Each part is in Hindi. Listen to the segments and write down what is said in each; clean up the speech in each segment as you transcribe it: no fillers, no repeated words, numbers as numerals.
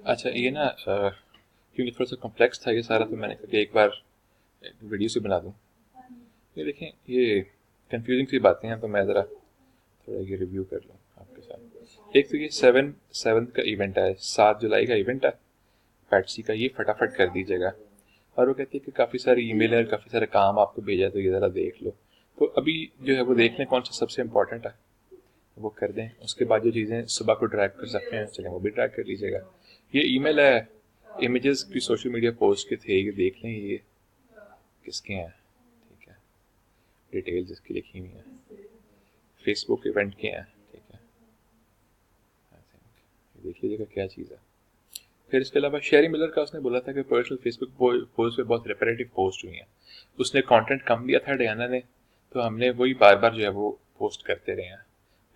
अच्छा ये ना क्योंकि थोड़ा सा कॉम्प्लेक्स था ये सारा, तो मैंने कहा कि एक बार वीडियो से बना दूं। ये देखें, ये कंफ्यूजिंग सी बातें हैं, तो मैं ज़रा थोड़ा ये रिव्यू कर लूँ आपके साथ। एक तो ये 7/7 का इवेंट है, 7 जुलाई का इवेंट है पैटसी का, ये फटाफट कर दीजिएगा। और वो कहती है कि काफ़ी सारी ईमेल है, काफ़ी सारे काम आपको भेजा है, तो ये ज़रा देख लो। तो अभी जो है वो देख लें कौन सा सबसे इम्पोर्टेंट है, वो कर दें। उसके बाद जो चीज़ें सुबह को ड्रैग कर सकते हैं, चलें वो भी ड्रैग कर लीजिएगा। ये ईमेल है, इमेजेस की सोशल मीडिया पोस्ट के थे, ये देख लें ये किसके हैं। ठीक है, डिटेल्स इसकी लिखी हुई हैं, फेसबुक इवेंट के हैं। ठीक है, आई थिंक देख लीजिएगा क्या चीज़ है। फिर इसके अलावा शेरी मिलर का उसने बोला था कि पर्सनल फेसबुक पोस्ट पे बहुत रिपेटेटिव पोस्ट हुई हैं। उसने कंटेंट कम दिया था डियाना ने, तो हमने वही बार बार जो है वो पोस्ट करते रहे हैं।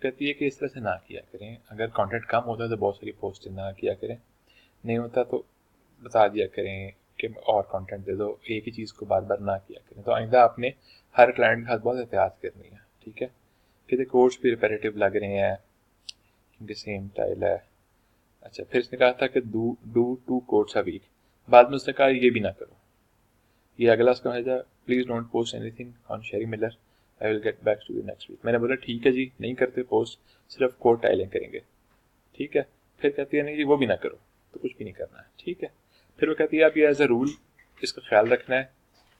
कहती है कि इस तरह से ना किया करें, अगर कंटेंट कम होता है तो बहुत सारी पोस्ट ना किया करें, नहीं होता तो बता दिया करें कि और कंटेंट दे दो, एक ही चीज़ को बार बार ना किया करें। तो आइंदा आपने हर क्लाइंट के साथ बहुत एहतियात करनी है। ठीक है, कहते कोर्स भी रिपेटेटिव लग रहे हैं क्योंकि सेम टाइल है। अच्छा, फिर इसने कहा था कि do do 2 quotes a week, बाद में उसने कहा ये भी ना करो। ये अगला उसका है, please don't post anything on Sheri Miller, I will get back to you next week. मैंने बोला ठीक है जी, नहीं करते पोस्ट, सिर्फ कोट टाइलें करेंगे। ठीक है, फिर कहती है नहीं जी वो भी ना करो, तो कुछ भी नहीं करना है। ठीक है, फिर वो कहती है आप ये एज अ रूल इसका ख्याल रखना है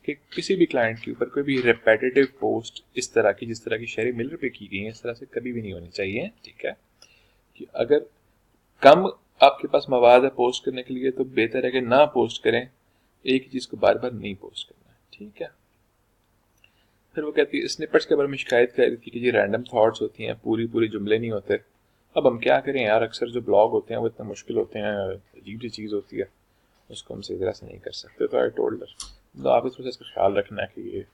कि किसी भी क्लाइंट के ऊपर कोई भी रिपेटेटिव पोस्ट इस तरह की, जिस तरह की शेरी मिलर पे की गई है, इस तरह से कभी भी नहीं होनी चाहिए। ठीक है, कि अगर कम आपके पास मवाद है पोस्ट करने के लिए, तो बेहतर है कि ना पोस्ट करें, एक ही चीज़ को बार बार नहीं पोस्ट करना है। ठीक है, फिर वो कहती है स्निपेट्स के बारे में शिकायत कर रही थी कि ये रैंडम थॉट्स होती हैं, पूरी पूरी जुमले नहीं होते। अब हम क्या करें यार, अक्सर जो ब्लॉग होते हैं वो इतने मुश्किल होते हैं, अजीब सी चीज़ होती है, उसको हम सही तरह से नहीं कर सकते। तो आई टोल्ड हर, तो आप इस तरह से इसका ख्याल रखना है कि ये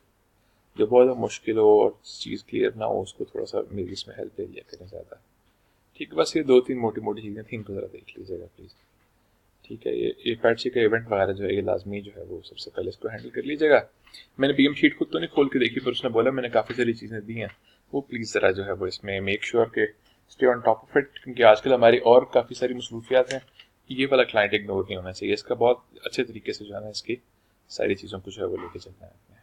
जो बहुत मुश्किल हो और चीज़ क्लियर ना हो, उसको थोड़ा सा मेरी इसमें हेल्प ले लिया करें ज़्यादा। ठीक है, बस ये 2-3 मोटी मोटी चीज़ें थी, इनको ज़रा देख लीजिएगा प्लीज़। ठीक है, ये पैटसी का इवेंट वगैरह जो है ये लाजमी जो है वो सबसे पहले इसको हैंडल कर लीजिएगा। मैंने बीएम शीट खुद तो नहीं खोल के देखी, पर उसने बोला मैंने काफ़ी सारी चीज़ें दी हैं, वो प्लीज़ ज़रा जो है वो इसमें मेक श्योर के stay on top of it, क्योंकि आजकल हमारी और काफ़ी सारी मसरूफियात हैं। ये वाला क्लाइंट इग्नोर नहीं होना चाहिए, इसका बहुत अच्छे तरीके से जो है ना इसकी सारी चीज़ों को जो है वो लेके चलना है।